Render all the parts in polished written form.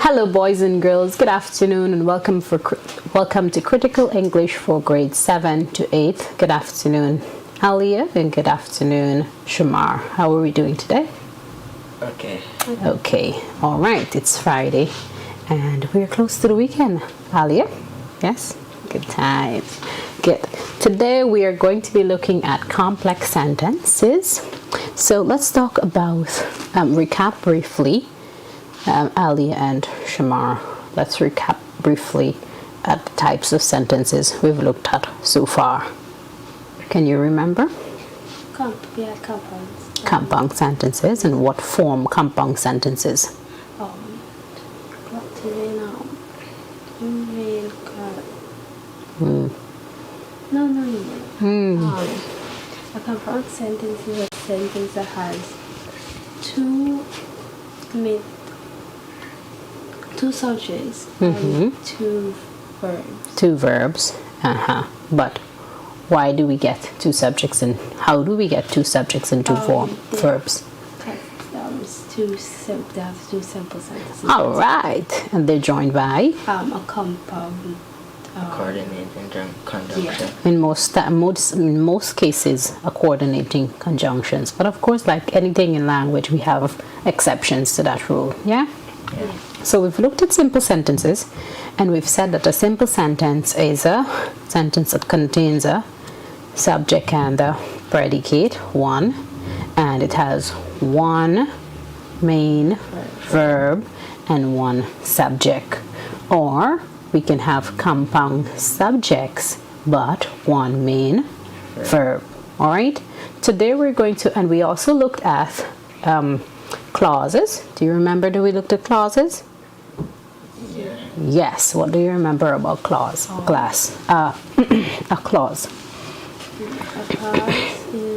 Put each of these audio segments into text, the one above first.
Hello boys and girls, good afternoon and welcome to Critical English for grades 7 to 8. Good afternoon Alia and good afternoon Shamar. How are we doing today? Okay, all right, it's Friday and we're close to the weekend. Alia? Yes? Good times. Good. Today we are going to be looking at complex sentences. So let's talk about, recap briefly. Alia and Shamar, let's recap briefly at the types of sentences we've looked at so far. Can you remember? Compounds. Compound sentences, and what form compound sentences? A compound sentence is a sentence that has two subjects and two verbs. Two verbs. But why do we get two subjects and how do we get two subjects and two verbs? They have two simple sentences. All right, and they're joined by a compound coordinating conjunction. in most cases a coordinating conjunctions, but of course, like anything in language, we have exceptions to that rule. Yeah. So we've looked at simple sentences and we've said that a simple sentence is a sentence that contains a subject and a predicate, one, and it has one main verb and one subject. Or we can have compound subjects but one main verb. All right, today we're going to, and we also looked at clauses. Do you remember that we looked at clauses? Yeah. Yes. What do you remember about clause? A clause. A clause is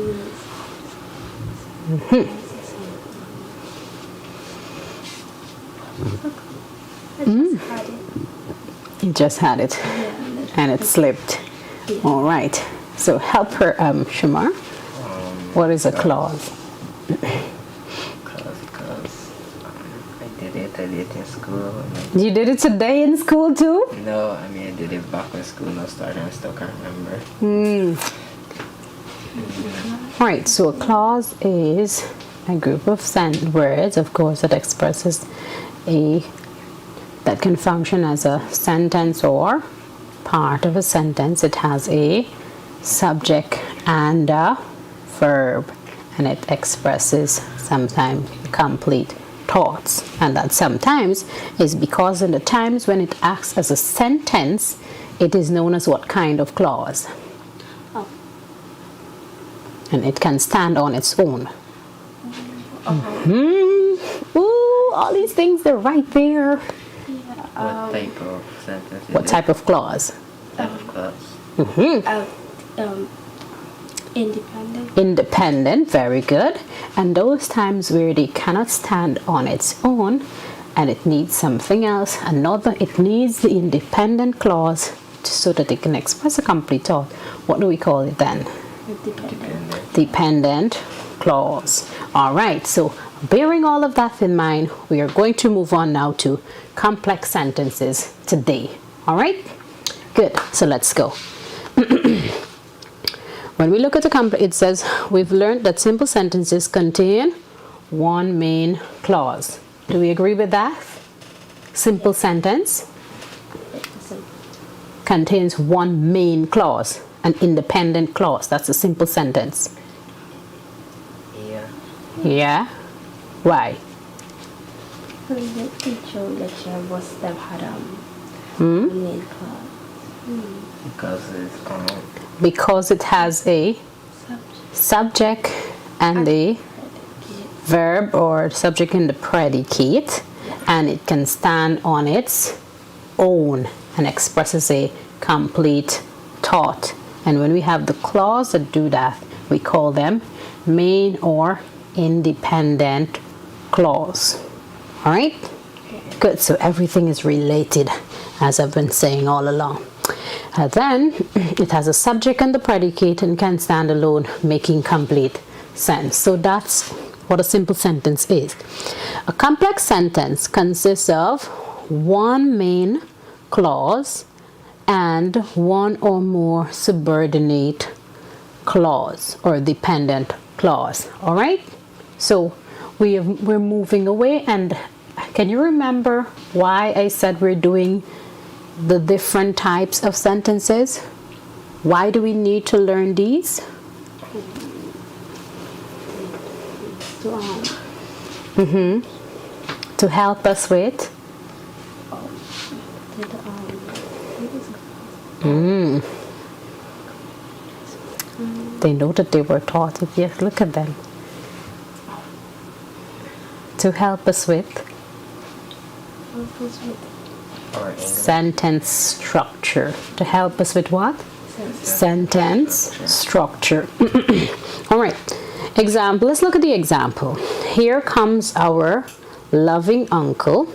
You just had it, and it slipped. All right. So help her, Shamar. What is a clause? I did it in school. You did it today in school too? No, I did it back when school was starting. I still can't remember. All right. So a clause is a group of words, of course, that expresses that can function as a sentence or part of a sentence. It has a subject and a verb, and it expresses sometimes complete thoughts, and that sometimes is because in the times when it acts as a sentence, it is known as what kind of clause? And it can stand on its own. Ooh, all these things are right there. What type of sentence? What type of clause? Type of clause. Independent, very good. And those times where they cannot stand on its own and it needs something else, it needs the independent clause so that it can express a complete thought. What do we call it then? Dependent clause. All right, so bearing all of that in mind, we are going to move on now to complex sentences today. All right, good. So let's go. When we look at it says we've learned that simple sentences contain one main clause. Do we agree with that? Simple sentence contains one main clause, an independent clause. That's a simple sentence. Yeah. Yeah? Why? The teacher lecture was that had main clause. Because it has a subject and a verb, or subject and the predicate, and it can stand on its own and expresses a complete thought. And when we have the clause that do that, we call them main or independent clause. All right? Good. So everything is related, as I've been saying all along. Then it has a subject and the predicate and can stand alone, making complete sense. So that's what a simple sentence is. A complex sentence consists of one main clause and one or more subordinate clause or dependent clause. All right, so we're moving away. And can you remember why I said we're doing the different types of sentences? Why do we need to learn these? To help us with they know that they were taught it. Yes, look at them. To help us with Or English. sentence structure. To help us with what? Sentence structure. All right. Example. Let's look at the example. Here comes our loving uncle.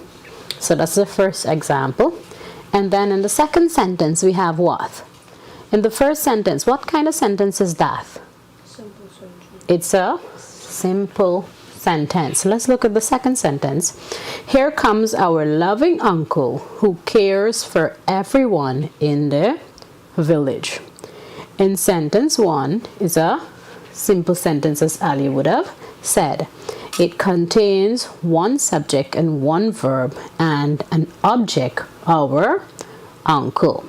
So that's the first example. And then in the second sentence, we have what? In the first sentence, what kind of sentence is that? Simple sentence. It's a simple sentence. Let's look at the second sentence. Here comes our loving uncle who cares for everyone in the village. In sentence one is a simple sentence, as Ali would have said. It contains one subject and one verb and an object, our uncle.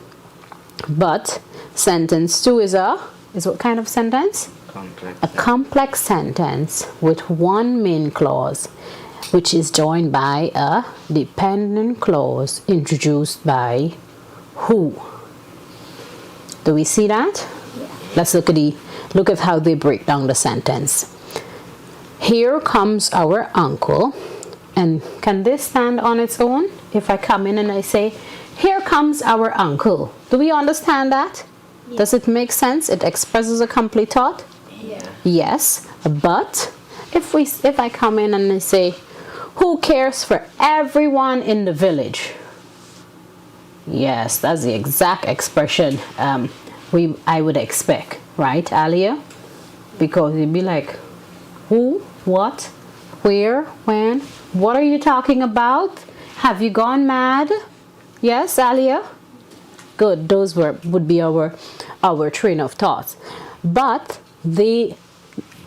But sentence two is what kind of sentence? Complex. A complex sentence with one main clause, which is joined by a dependent clause introduced by who. Do we see that? Yeah. Let's look at how they break down the sentence. Here comes our uncle. And can this stand on its own? If I come in and I say, here comes our uncle. Do we understand that? Yeah. Does it make sense? It expresses a complete thought? Yeah. Yes, but if I come in and I say, who cares for everyone in the village? Yes, that's the exact expression I would expect, right, Alia? Because you'd be like, who, what, where, when, what are you talking about? Have you gone mad? Yes, Alia? Good, those would be our train of thoughts. But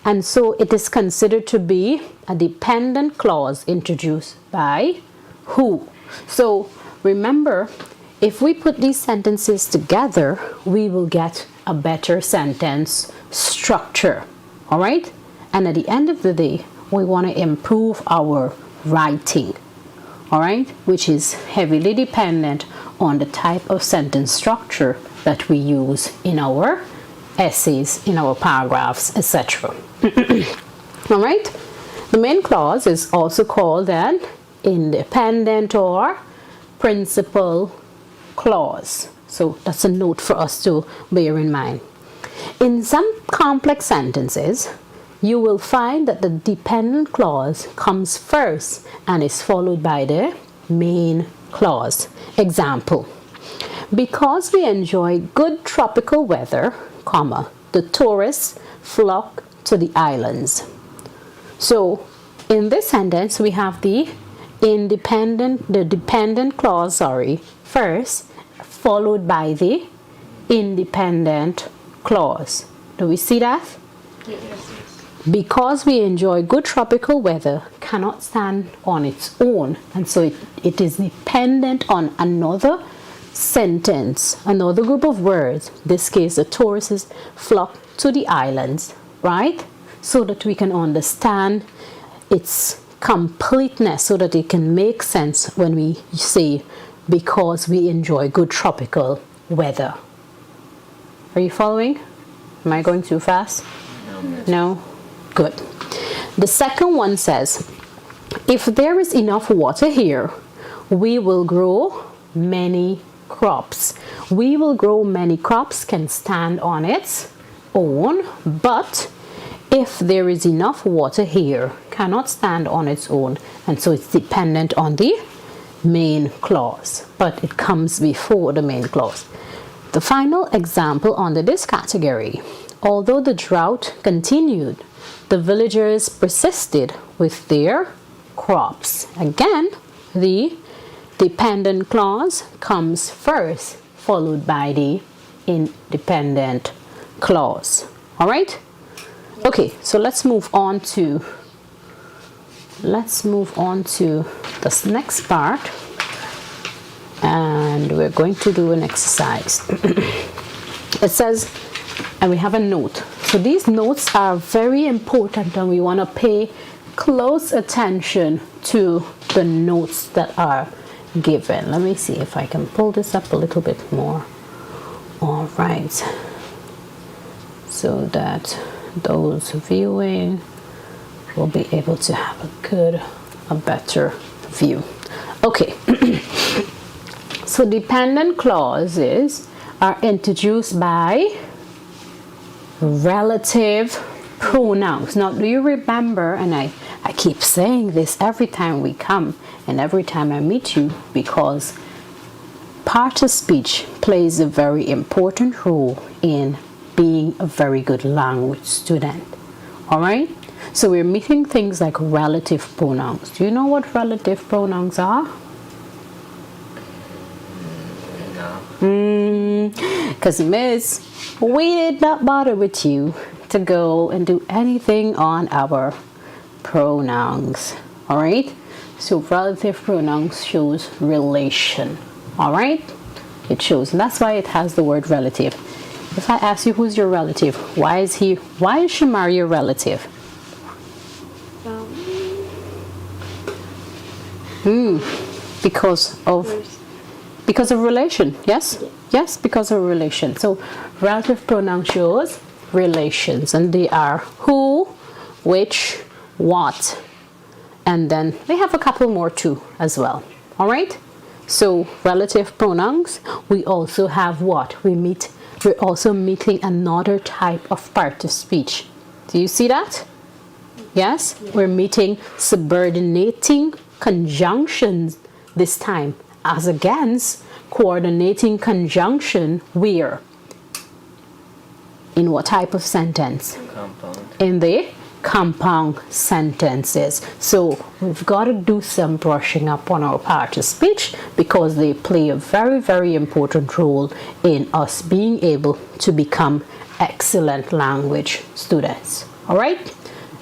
and so it is considered to be a dependent clause introduced by who. So remember, if we put these sentences together, we will get a better sentence structure. All right? And at the end of the day, we want to improve our writing. All right? Which is heavily dependent on the type of sentence structure that we use in our essays, in our paragraphs, etc. All right? The main clause is also called an independent or principal clause. So that's a note for us to bear in mind. In some complex sentences, you will find that the dependent clause comes first and is followed by the main clause. Example, because we enjoy good tropical weather, comma, the tourists flock to the islands. So in this sentence, we have the dependent clause, first, followed by the independent clause. Do we see that? Yes. Because we enjoy good tropical weather cannot stand on its own, and so it is dependent on another sentence, another group of words. In this case, the tourists flock to the islands, right? So that we can understand its completeness, so that it can make sense when we say because we enjoy good tropical weather. Are you following? Am I going too fast? No? Good. The second one says, if there is enough water here, we will grow many crops. We will grow many crops can stand on its own, but if there is enough water here, cannot stand on its own, and so it's dependent on the main clause, but it comes before the main clause. The final example under this category, although the drought continued, the villagers persisted with their crops. Again, the dependent clause comes first, followed by the independent clause. All right? Okay, so let's move on to this next part, and we're going to do an exercise. It says, and we have a note. So these notes are very important, and we want to pay close attention to the notes that are given. Let me see if I can pull this up a little bit more. All right, so that those viewing will be able to have a better view. Okay. So dependent clauses are introduced by relative pronouns. Now, do you remember, and I keep saying this every time we come and every time I meet you, because part of speech plays a very important role in being a very good language student. All right? So we're meeting things like relative pronouns. Do you know what relative pronouns are? Because Miss, we did not bother with you to go and do anything on our pronouns. All right? So relative pronouns shows relation. All right? It shows, and that's why it has the word relative. If I ask you who's your relative, why is Shamar your relative? Because of relation, yes? Yes, because of relation. So relative pronoun shows relations, and they are who, which, what, and then they have a couple more too as well. All right? So relative pronouns, we also have what? We're also meeting another type of part of speech. Do you see that? Yes? We're meeting subordinating conjunctions this time, as against coordinating conjunction where? In what type of sentence? Compound. In the compound sentences. So we've got to do some brushing up on our part of speech, because they play a very, very important role in us being able to become excellent language students. All right?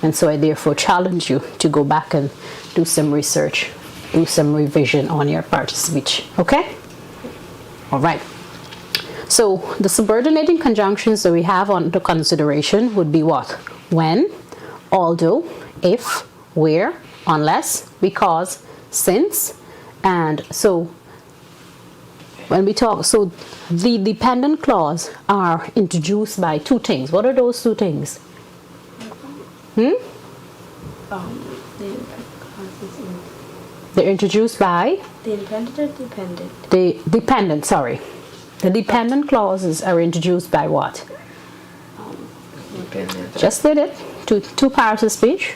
And so I therefore challenge you to go back and do some research, do some revision on your part of speech. Okay? All right. So the subordinating conjunctions that we have under consideration would be what? When, although, if, where, unless, because, since. And so when we talk, so the dependent clause are introduced by two things. What are those two things? They're introduced by? The independent or dependent? The dependent, sorry. The dependent clauses are introduced by what? Dependent. Just did it. Two parts of speech.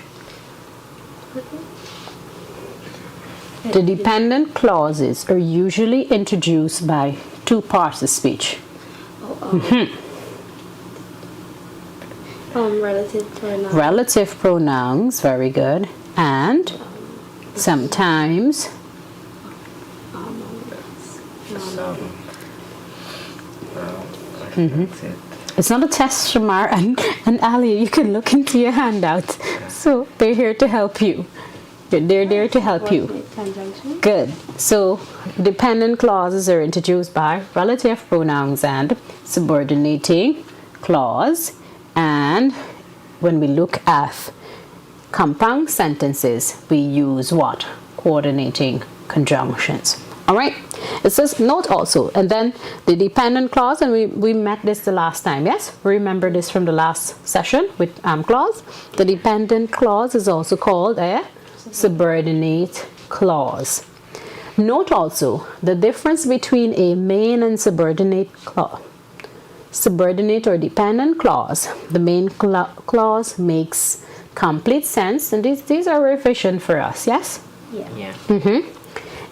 The dependent clauses are usually introduced by two parts of speech. Relative pronouns. Relative pronouns, very good. And sometimes it's not a test, Shamar and Ali. You can look into your handout. So they're here to help you. They're there to help you. Conjunction. Good. So dependent clauses are introduced by relative pronouns and subordinating clause. And when we look at compound sentences, we use what? Coordinating conjunctions. All right. It says note also, and then the dependent clause, and we met this the last time. Yes, remember this from the last session with clause. The dependent clause is also called a subordinate clause. Note also the difference between a main and subordinate clause. Subordinate or dependent clause. The main clause makes complete sense, and these are revision for us. Yes. Yeah.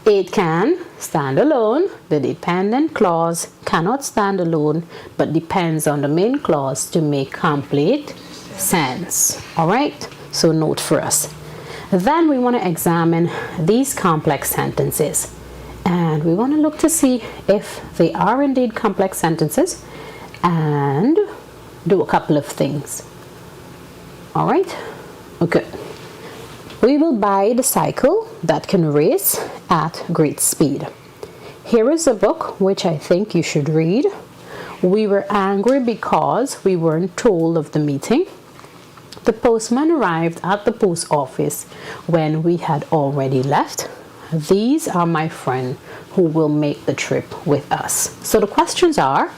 It can stand alone. The dependent clause cannot stand alone, but depends on the main clause to make complete sense. All right. So note for us. Then we want to examine these complex sentences. And we want to look to see if they are indeed complex sentences and do a couple of things. All right? Okay. We will buy the cycle that can race at great speed. Here is a book which I think you should read. We were angry because we weren't told of the meeting. The postman arrived at the post office when we had already left. These are my friends who will make the trip with us. So the questions are,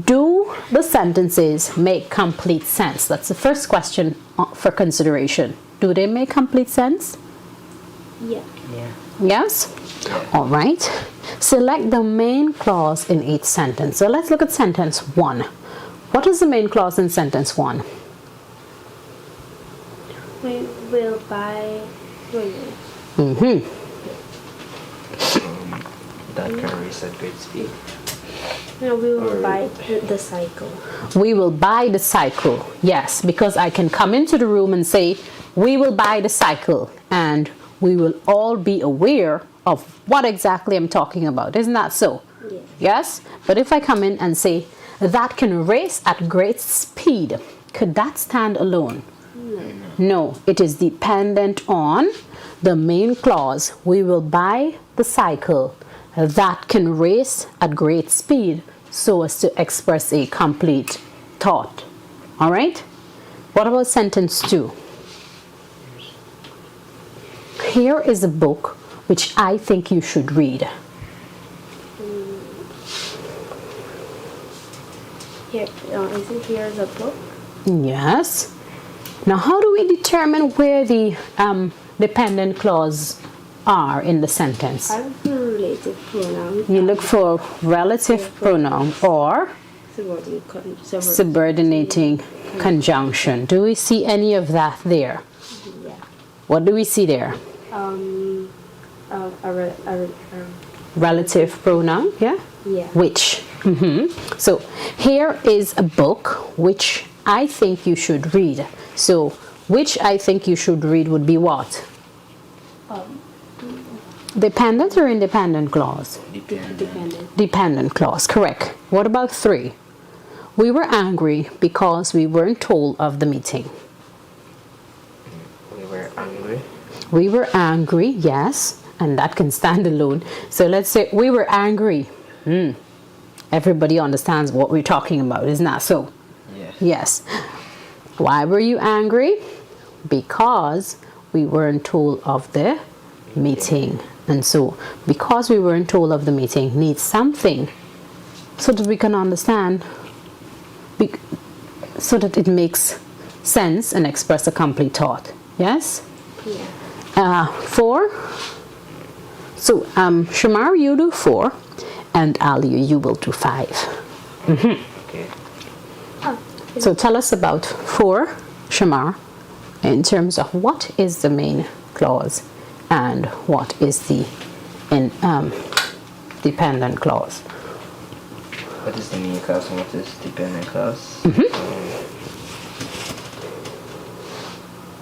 do the sentences make complete sense? That's the first question for consideration. Do they make complete sense? Yeah. Yeah. Yes? All right. Select the main clause in each sentence. So let's look at sentence 1. What is the main clause in sentence 1? We will buy. That can race at great speed. No, we will buy the cycle. We will buy the cycle. Yes, because I can come into the room and say, we will buy the cycle, and we will all be aware of what exactly I'm talking about. Isn't that so? Yeah. Yes? But if I come in and say, that can race at great speed, could that stand alone? No, it is dependent on the main clause. We will buy the cycle that can race at great speed, so as to express a complete thought. All right? What about sentence 2? Here is a book which I think you should read. Here, isn't here the book? Yes. Now, how do we determine where the dependent clause are in the sentence? I look for relative pronoun. You look for relative pronoun or subordinating conjunction. Do we see any of that there? Yeah. What do we see there? Relative pronoun, yeah? Yeah. Which? So here is a book which I think you should read. So which I think you should read would be what? Dependent or independent clause? Dependent. Dependent clause, correct. What about 3? We were angry because we weren't told of the meeting. We were angry. We were angry, yes, and that can stand alone. So let's say we were angry. Everybody understands what we're talking about, isn't that so? Yes. Yes. Why were you angry? Because we weren't told of the meeting. And so, because we weren't told of the meeting, needs something so that we can understand, so that it makes sense and express a complete thought. Yes? Yeah. 4. So, Shamar, you do 4, and Ali, you will do 5. Okay. So tell us about 4, Shamar, in terms of what is the main clause and what is the dependent clause. What is the main clause and what is dependent clause?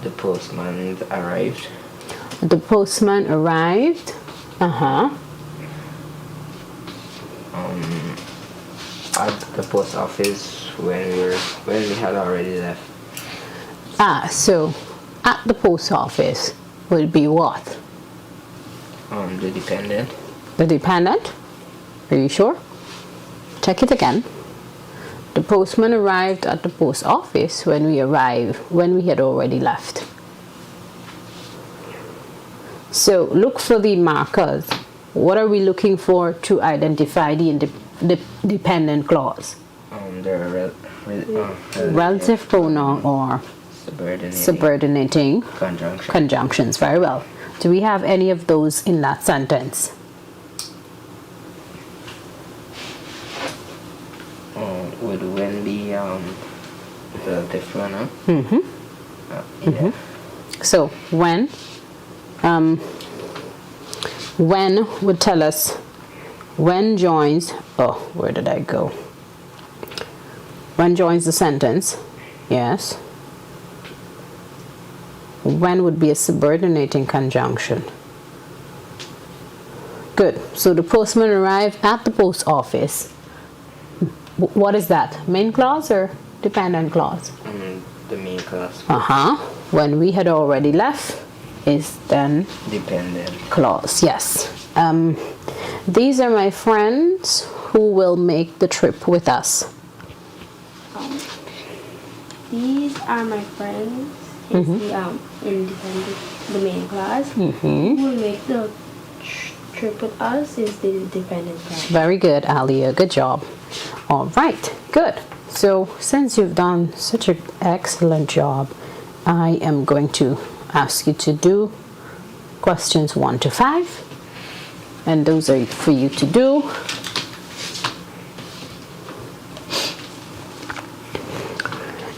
The postman arrived. The postman arrived. At the post office when we had already left. So at the post office will be what? The dependent. The dependent? Are you sure? Check it again. The postman arrived at the post office when we had already left. So look for the markers. What are we looking for to identify the dependent clause? The Relative pronoun or subordinating conjunctions. Very well. Do we have any of those in that sentence? Would when be relative pronoun? Yeah. So when would tell us when joins, where did I go? When joins the sentence, yes. When would be a subordinating conjunction. Good. So the postman arrived at the post office. What is that? Main clause or dependent clause? The main clause. When we had already left is then Dependent. clause. Yes. These are my friends who will make the trip with us. These are my friends. Is the independent, the main class. Who will make the trip with us is the dependent class. Very good, Alia. Good job. All right. Good. So since you've done such an excellent job, I am going to ask you to do questions 1 to 5. And those are for you to do.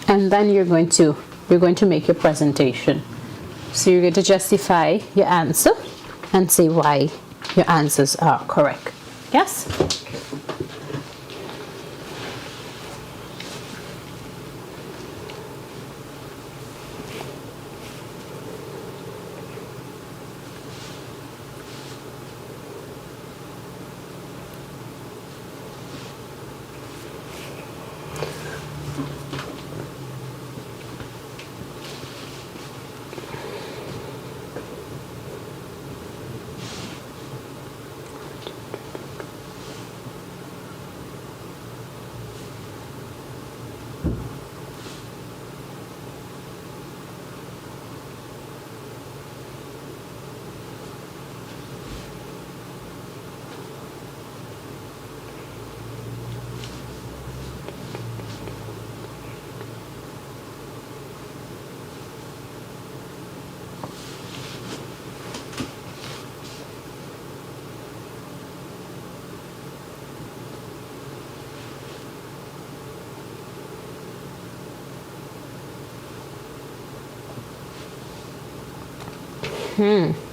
And then you're going to make your presentation. So you're going to justify your answer and say why your answers are correct. Yes?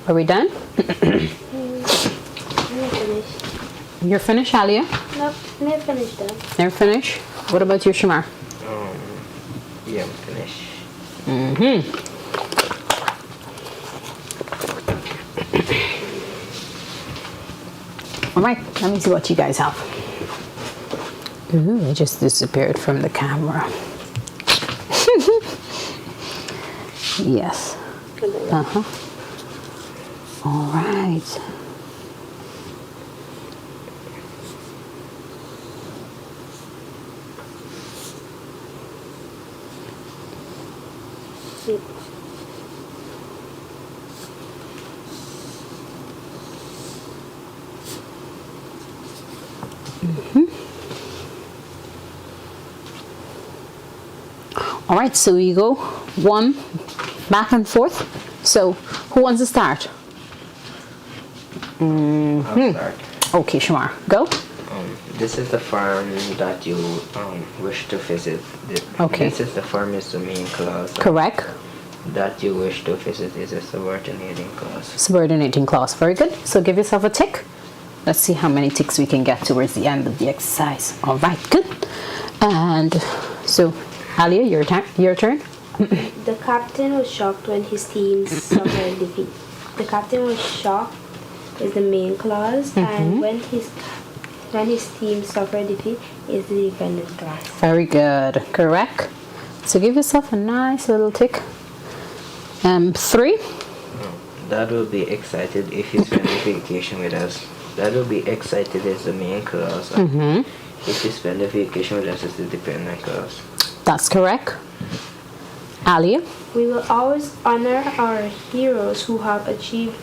Are we done? I'm finished. You're finished, Alia? Nope, I'm not finished though. You're finished? What about you, Shamar? Yeah, I'm finished. All right, let me see what you guys have. Ooh, it just disappeared from the camera. Yes. All right. All right, so we go one back and forth. So who wants to start? I'll start. Okay, Shamar, go. This is the farm that you wish to visit. Okay. This is the farm is the main clause. Correct. That you wish to visit is a subordinating clause. Subordinating clause. Very good. So give yourself a tick. Let's see how many ticks we can get towards the end of the exercise. All right, good. And so, Alia, your turn. The captain was shocked when his team suffered defeat. The captain was shocked is the main clause, and when his team suffered defeat is the dependent clause. Very good. Correct. So give yourself a nice little tick. 3. Dad will be excited if he spends a vacation with us. Dad will be excited is the main clause. If he spends a vacation with us, it's the dependent clause. That's correct. Alia. We will always honor our heroes who have achieved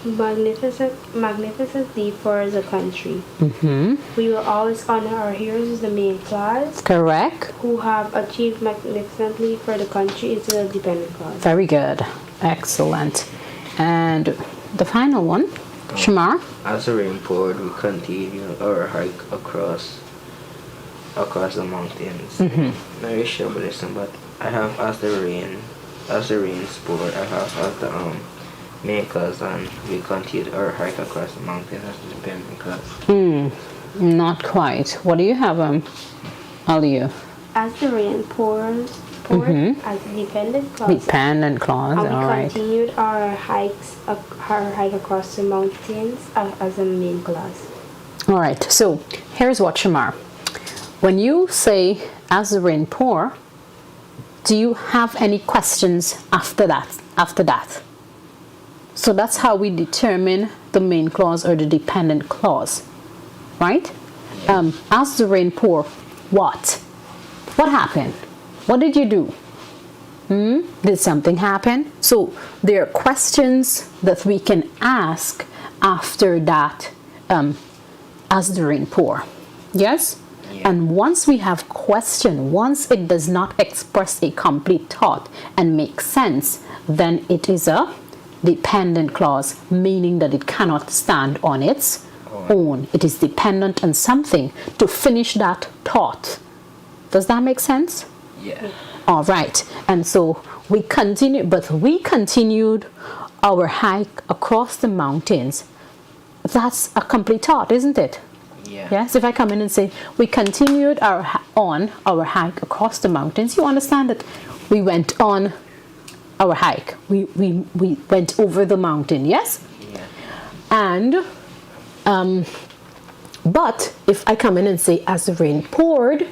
magnificently for the country. We will always honor our heroes is the main clause. Correct. Who have achieved magnificently for the country is the dependent clause. Very good. Excellent. And the final one, Shamar. As the rain poured, we continued our hike across the mountains. Not really sure about this one, but I have as the rains poured, I have as the main clause, and we continued our hike across the mountains as the dependent clause. Not quite. What do you have, Alia? As the rain poured, poor as a dependent clause. Dependent clause, And we all right. continued our hike across the mountains as a main clause. All right, so here's what, Shamar. When you say, as the rain pour, do you have any questions after that? So that's how we determine the main clause or the dependent clause, right? As the rain pour, what? What happened? What did you do? Did something happen? So there are questions that we can ask after that, as the rain pour. Yes? Yeah. And once we have question, once it does not express a complete thought and make sense, then it is a dependent clause, meaning that it cannot stand on its own. It is dependent on something to finish that thought. Does that make sense? Yeah. All right. And so we continued our hike across the mountains. That's a complete thought, isn't it? Yeah. Yes, if I come in and say, we continued our hike across the mountains, you understand that we went on our hike. We went over the mountain, yes? Yeah. And, but if I come in and say, as the rain poured,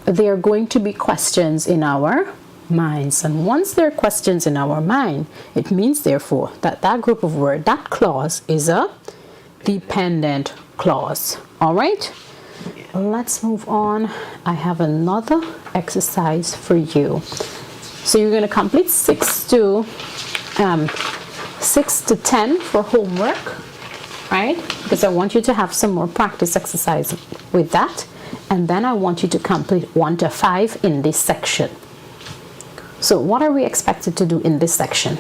there are going to be questions in our minds. And once there are questions in our mind, it means, therefore, that group of words, that clause is a dependent clause. All right? Yeah. Let's move on. I have another exercise for you. So you're going to complete 6 to 10 for homework, right? Because I want you to have some more practice exercise with that. And then I want you to complete 1 to 5 in this section. So what are we expected to do in this section?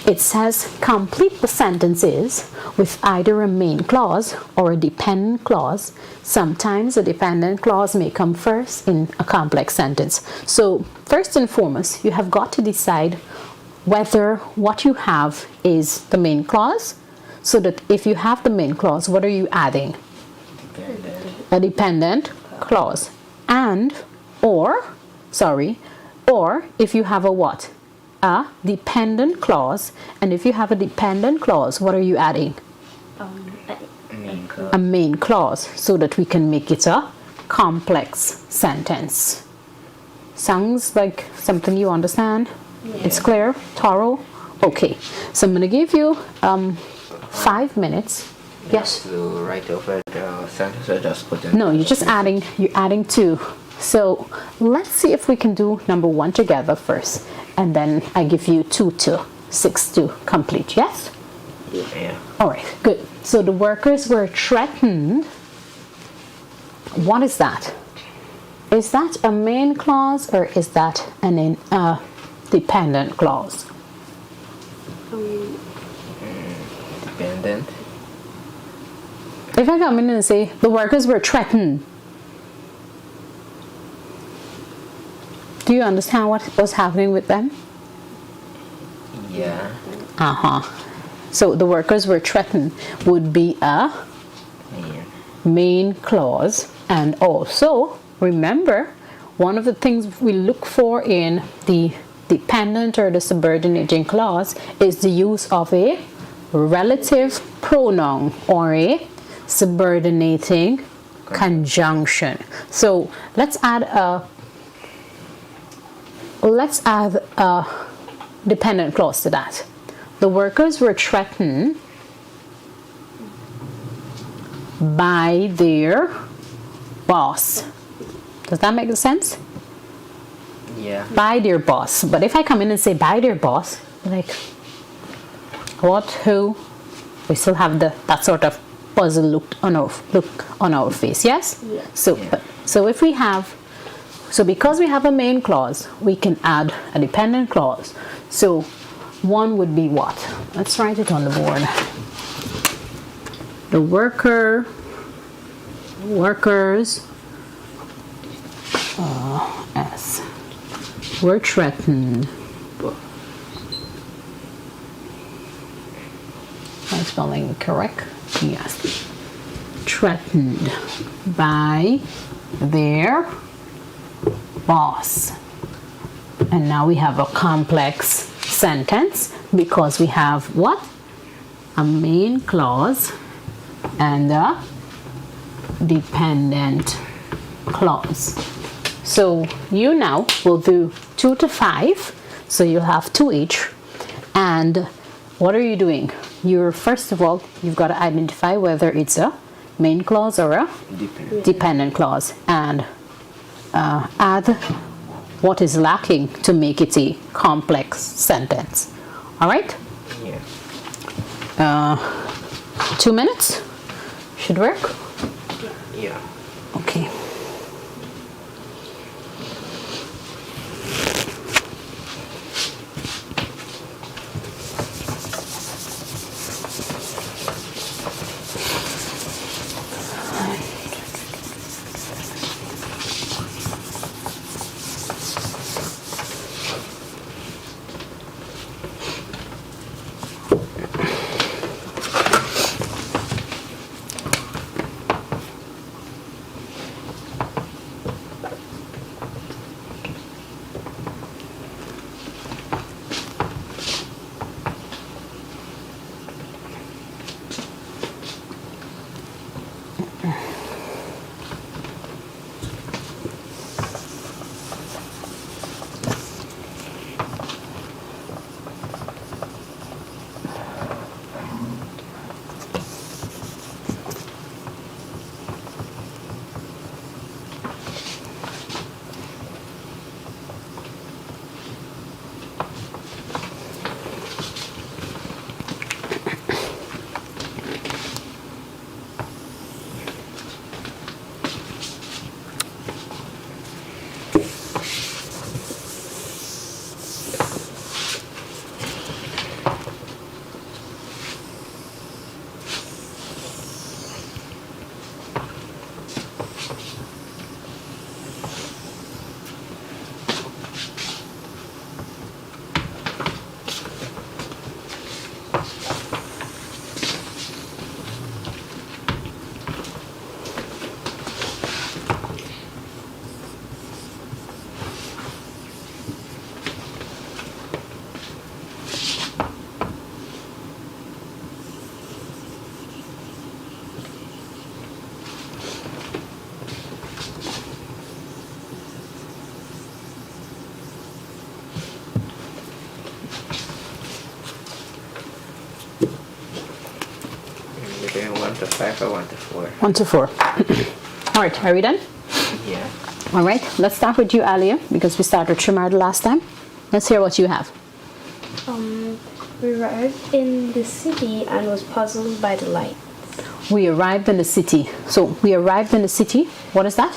It says complete the sentences with either a main clause or a dependent clause. Sometimes a dependent clause may come first in a complex sentence. So first and foremost, you have got to decide whether what you have is the main clause, so that if you have the main clause, what are you adding? Dependent. A dependent clause. Or if you have a what? A dependent clause. And if you have a dependent clause, what are you adding? Main clause. A main clause, so that we can make it a complex sentence. Sounds like something you understand? Yeah. It's clear? Thorough? Okay. So I'm going to give you 5 minutes. Yes? To write over the sentence or just put in? No, you're adding 2. So let's see if we can do number 1 together first. And then I give you 2 to 6 to complete. Yes? Yeah. All right, good. So the workers were threatened. What is that? Is that a main clause or is that an dependent clause? Dependent. If I come in and say the workers were threatened, do you understand what was happening with them? Yeah. So the workers were threatened would be a main clause. And also, remember, one of the things we look for in the dependent or the subordinating clause is the use of a relative pronoun or a subordinating conjunction. So let's add a dependent clause to that. The workers were threatened by their boss. Does that make sense? Yeah. By their boss. But if I come in and say by their boss, like what, who, we still have that sort of puzzle look on our face. Yes. Yeah. So if we have, because we have a main clause, we can add a dependent clause. So one would be what? Let's write it on the board. The workers were threatened. Am I spelling correct? Yes. Threatened by their boss. And now we have a complex sentence because we have what? A main clause and a dependent clause. So you now will do 2 to 5. So you'll have 2 each. And what are you doing? You're first of all, you've got to identify whether it's a main clause or a dependent clause, and add what is lacking to make it a complex sentence. All right? Yeah. 2 minutes should work. Yeah. Okay. You're doing 1 to 5 or 1 to 4? 1 to 4. All right, are we done? Yeah. All right, let's start with you, Alia, because we started Shamar the last time. Let's hear what you have. We arrived in the city and was puzzled by the light. We arrived in the city. So we arrived in the city. What is that?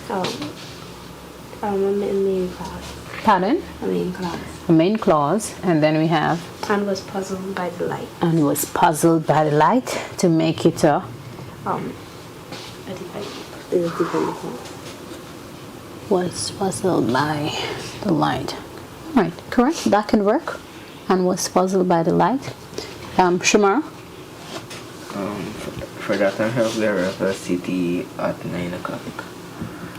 A main clause. Pardon? A main clause. A main clause, and then we have And was puzzled by the light. and was puzzled by the light to make it a A dependent clause. was puzzled by the light. Right, correct. That can work. And was puzzled by the light. Shamar? For that I have the river city at 9 o'clock.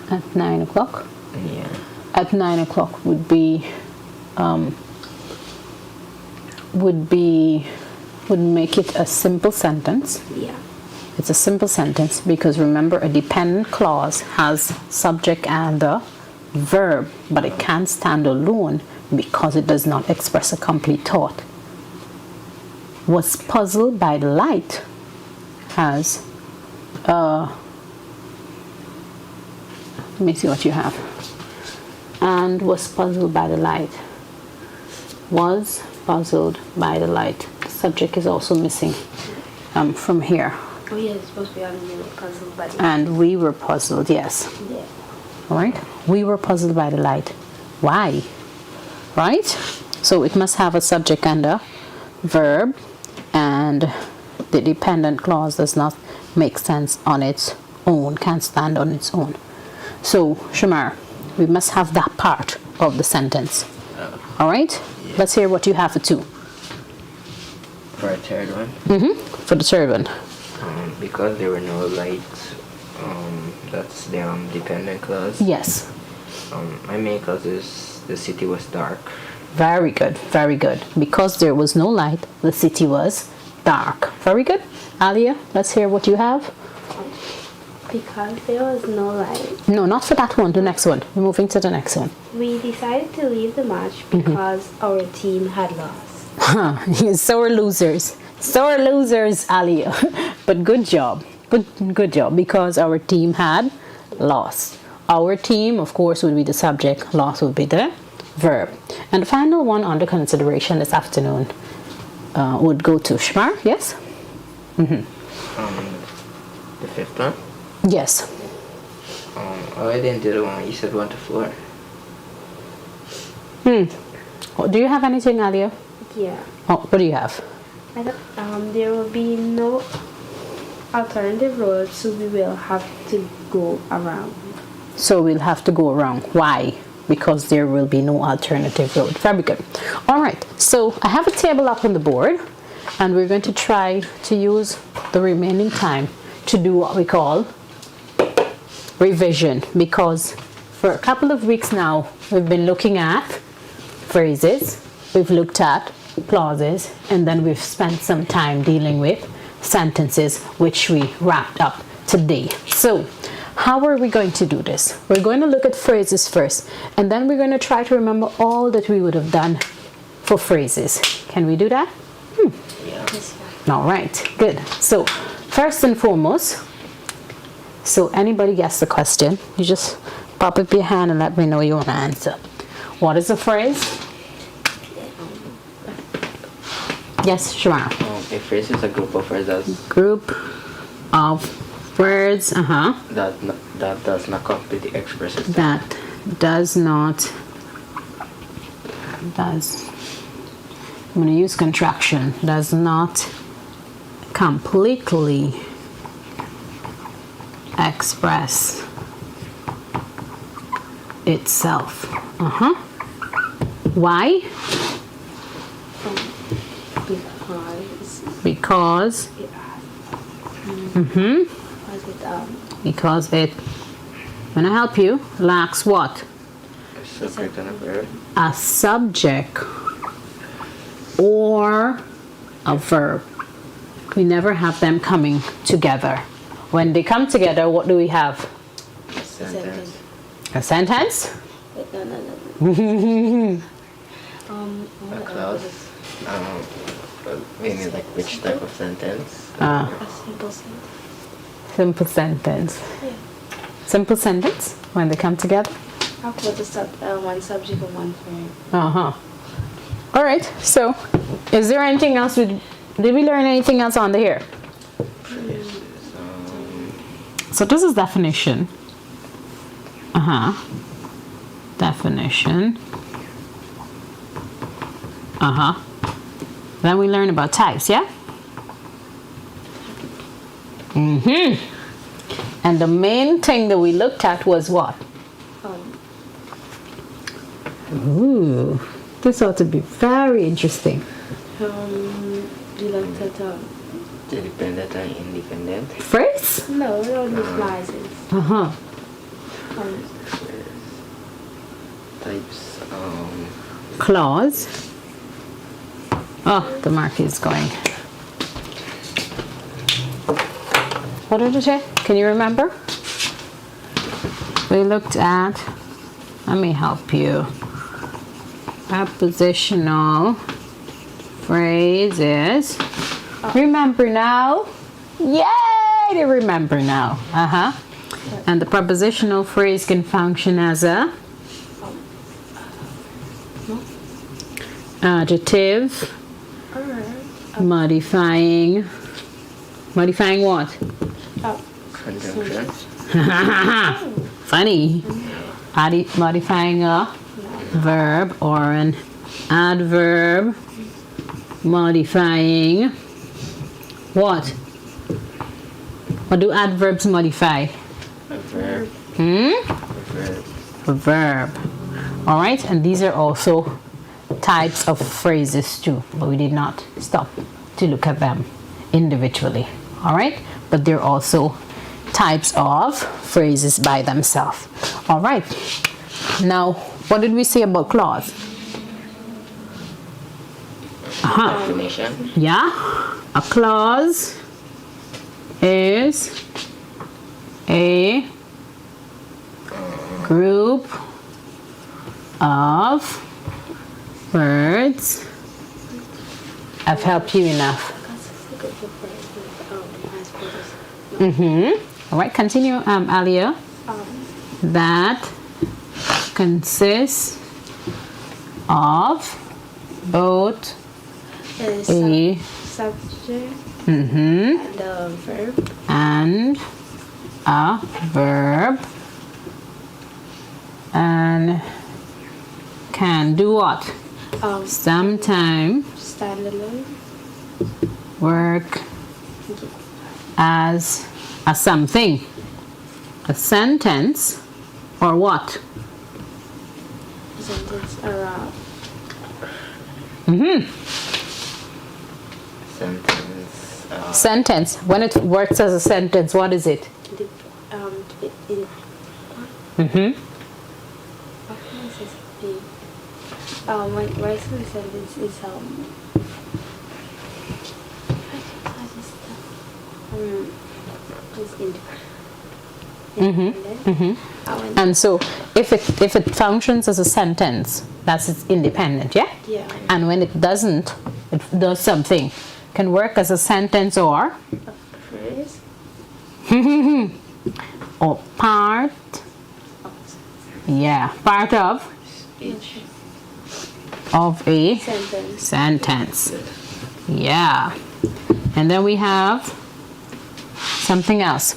At 9 o'clock. Yeah. At 9 o'clock would make it a simple sentence. Yeah. It's a simple sentence because remember a dependent clause has subject and a verb, but it can't stand alone because it does not express a complete thought. Was puzzled by the light has let me see what you have. And was puzzled by the light. Was puzzled by the light. The subject is also missing from here. Oh yeah, it's supposed to be on the puzzled by the light. And we were puzzled, yes. Yeah. All right? We were puzzled by the light. Why? Right? So it must have a subject and a verb, and the dependent clause does not make sense on its own, can't stand on its own. So, Shamar, we must have that part of the sentence. All right? Yeah. Let's hear what you have for 2. For a third one, For the third one. because there were no lights, that's the dependent clause. Yes. My main cause is the city was dark. Very good, very good. Because there was no light, the city was dark. Very good. Alia, let's hear what you have. Because there was no light, No, not for that one, the next one. We're moving to the next one. we decided to leave the match because our team had lost. Sore losers. Sore losers, Alia. But good job. Good job. Because our team had lost. Our team, of course, would be the subject. Lost would be the verb. And the final one under consideration this afternoon would go to Shmar. Yes? The fifth one. Yes. I didn't do the one you said 1 to 4. Do you have anything, Alia? Yeah. Oh, what do you have? There will be no alternative road, so we will have to go around. So we'll have to go around. Why? Because there will be no alternative road. Very good. All right. So I have a table up on the board, and we're going to try to use the remaining time to do what we call revision, because for a couple of weeks now we've been looking at phrases, we've looked at clauses, and then we've spent some time dealing with sentences, which we wrapped up today. So how are we going to do this? We're going to look at phrases first, and then we're going to try to remember all that we would have done for phrases. Can we do that? All right, good. So first and foremost, so anybody gets the question, you just pop up your hand and let me know you want to answer. What is a phrase? Yes, Shemara. A phrase is a group of words Group of words, that does not completely express itself. that does not, does, I'm going to use contraction, does not completely express itself. Why? Because because it, when I help you, lacks what? A subject and a verb. A subject or a verb. We never have them coming together. When they come together, what do we have? A sentence. A sentence? A clause. Meaning like which type of sentence? A simple sentence. Simple sentence. Yeah. Simple sentence when they come together? I'll put one subject and one verb. All right. So, is there anything else? Did we learn anything else on the here? So this is definition. Definition. Then we learn about types, yeah? And the main thing that we looked at was what? Ooh, this ought to be very interesting. We looked at Dependent and independent. Phrase? no clauses. Types. Clause. Oh, the mark is going. What did it say? Can you remember? We looked at, let me help you. Prepositional phrases. Remember now? Yay! They remember now. And the prepositional phrase can function as a adjective, modifying what? Conjunction. Funny. Modifying a verb or an adverb, modifying what? What do adverbs modify? A verb. A Verb. verb. All right, and these are also types of phrases too, but we did not stop to look at them individually. All right, but they're also types of phrases by themselves. All right, Now, what did we say about clause? Definition. Yeah, a clause is a group of words. I've helped you enough. All right, continue, Alia. That consists of both a subject mhm, and a verb. and a verb, and can do what? Sometime Standalone. work as a something, a sentence, or what? Sentence around. Sentence. Sentence. When it works as a sentence, what is it? What can I say? When writing a sentence is is independent. And so, if it functions as a sentence, that's it's independent, yeah. Yeah. And when it doesn't, it does something. Can work as a sentence or A phrase. or part. Yeah, part of Each. a Sentence. sentence. Yeah. And then we have something else.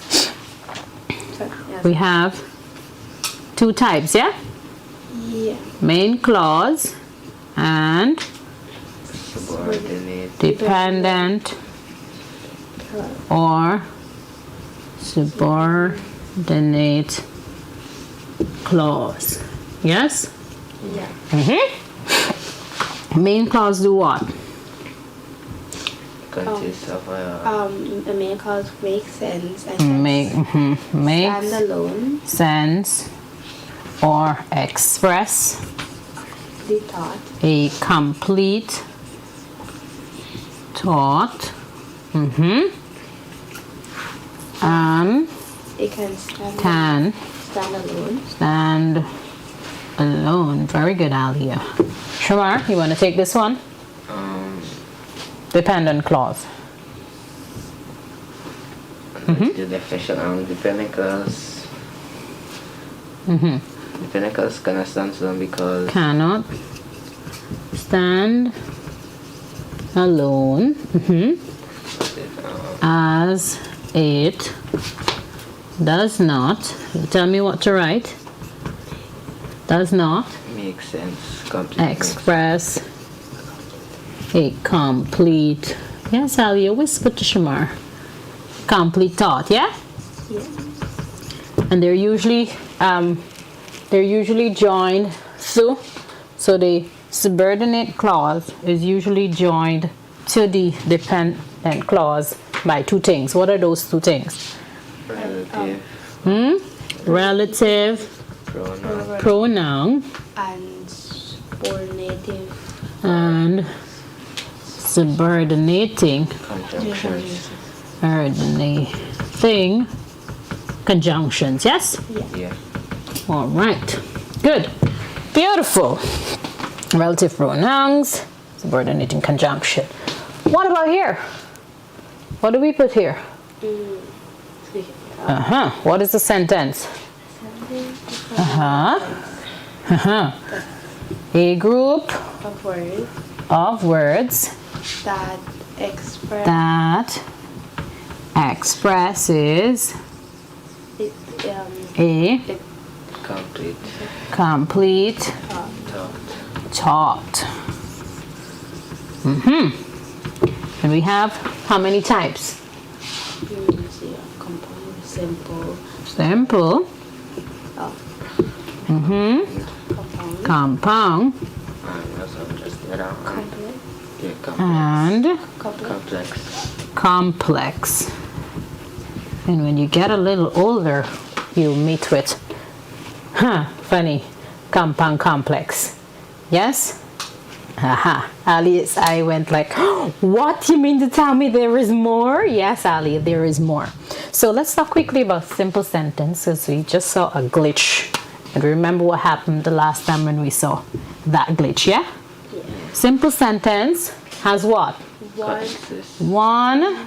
Yes. We have two types, yeah? Yeah. Main clause and Subordinate. dependent or subordinate clause. Yes? Yeah. Main clause do what? Consists of a A main clause makes sense and Makes standalone sense or express the thought. a complete thought. And It can stand standalone. stand alone. Very good, Alia. Shamar, you want to take this one? Dependent clause. the definition. Dependent clause. Dependent clause cannot stand alone because Cannot stand alone as it does not. Tell me what to write. Does not makes sense. Complete. express a complete. Yes, Alia, whisper to Shamar. Complete thought, yeah? Yeah. And they're usually joined through. So the subordinate clause is usually joined to the dependent clause by two things. What are those two things? Relative. Relative pronoun And subordinative and subordinating Conjunctions. subordinating conjunctions. Yes? Yeah. All right. Good. Beautiful. Relative pronouns, subordinating conjunction. What about here? What do we put here? What is the sentence? A group of words of words that express that expresses it, a Complete. complete Thought. thought. And we have how many types? compound, simple, Simple, compound, compound, And also just the other one. complex, Yeah, and complex. complex. And when you get a little older, you'll meet with, funny, compound complex. Yes? Aha. Ali's eye went like, what? You mean to tell me there is more? Yes, Ali, there is more. So let's talk quickly about simple sentences. We just saw a glitch. And remember what happened the last time when we saw that glitch, yeah? Yeah. Simple sentence has what? One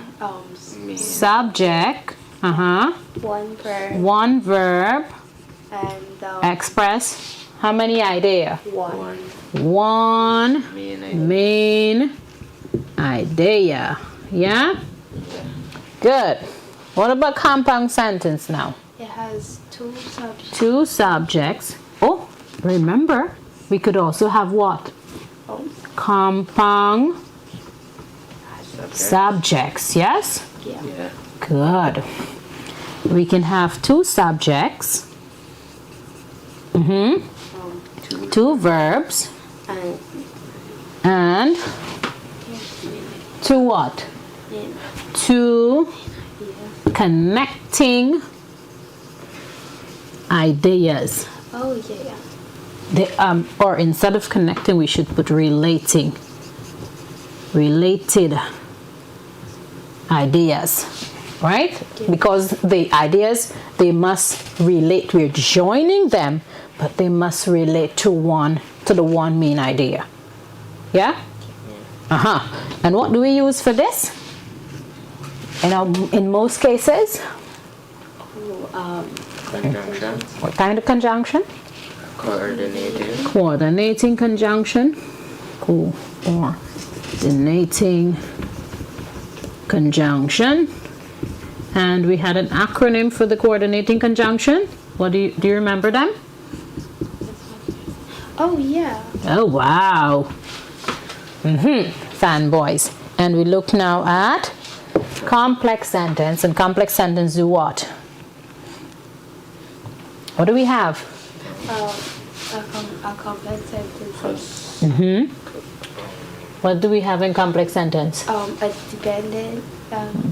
subject, one verb, and express how many idea? one Main idea. Yeah? Good. What about compound sentence now? it has two subjects. Two subjects. Oh, remember, we could also have what? Compound subjects. Yes? Yeah. Good. We can have two subjects. Two verbs. And two what? Two connecting ideas. Oh yeah. Or instead of connecting, we should put relating. Related ideas, right? Yeah. Because the ideas, they must relate. We're joining them, but they must relate to the one main idea. Yeah? And what do we use for this? In most cases? Conjunction. What kind of conjunction? Coordinating. Coordinating conjunction. Coordinating conjunction. And we had an acronym for the coordinating conjunction. What do you remember them? Oh yeah. Oh wow. Fanboys. And we look now at complex sentence. And complex sentence do what? What do we have? A complex sentence. What do we have in complex sentence? A dependent.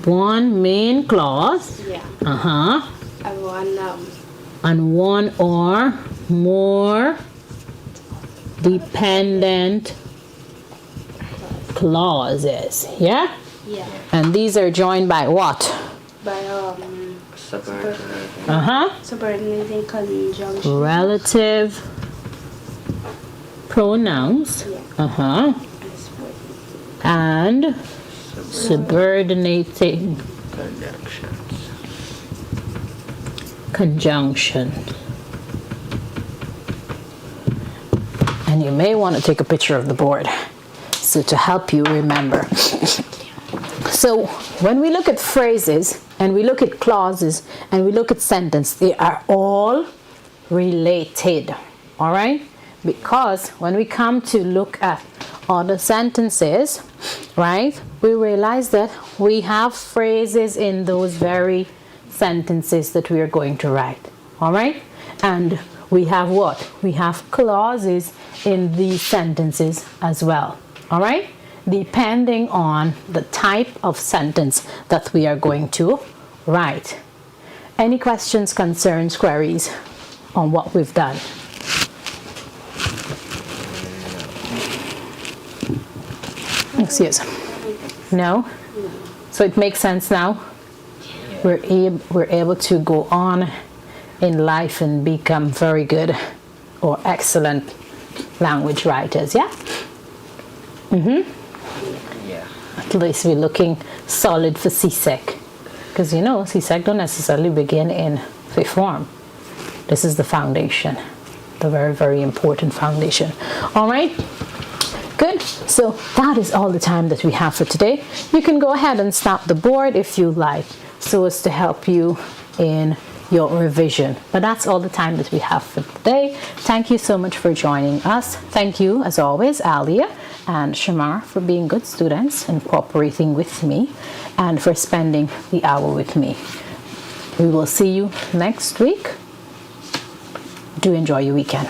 One main clause. Yeah. And And one or more dependent clauses. Yeah? Yeah. And these are joined by what? By Subordinating. subordinating conjunction. Relative pronouns. Yeah. And subordinating conjunction. And you may want to take a picture of the board so to help you remember. So when we look at phrases and we look at clauses and we look at sentence, they are all related. All right? Because when we come to look at other sentences, right, we realize that we have phrases in those very sentences that we are going to write. All right? And we have what? We have clauses in these sentences as well. All right? Depending on the type of sentence that we are going to write. Any questions, concerns, queries on what we've done? Excuse. No? So it makes sense now? We're able to go on in life and become very good or excellent language writers, yeah? Yeah. At least we're looking solid for CSEC. Because you know, CSEC don't necessarily begin in fifth form. This is the foundation. The very, very important foundation. All right? Good. So that is all the time that we have for today. You can go ahead and stop the board if you like, so as to help you in your revision. But that's all the time that we have for today. Thank you so much for joining us. Thank you, as always, Alia and Shamar, for being good students and cooperating with me and for spending the hour with me. We will see you next week. Do enjoy your weekend.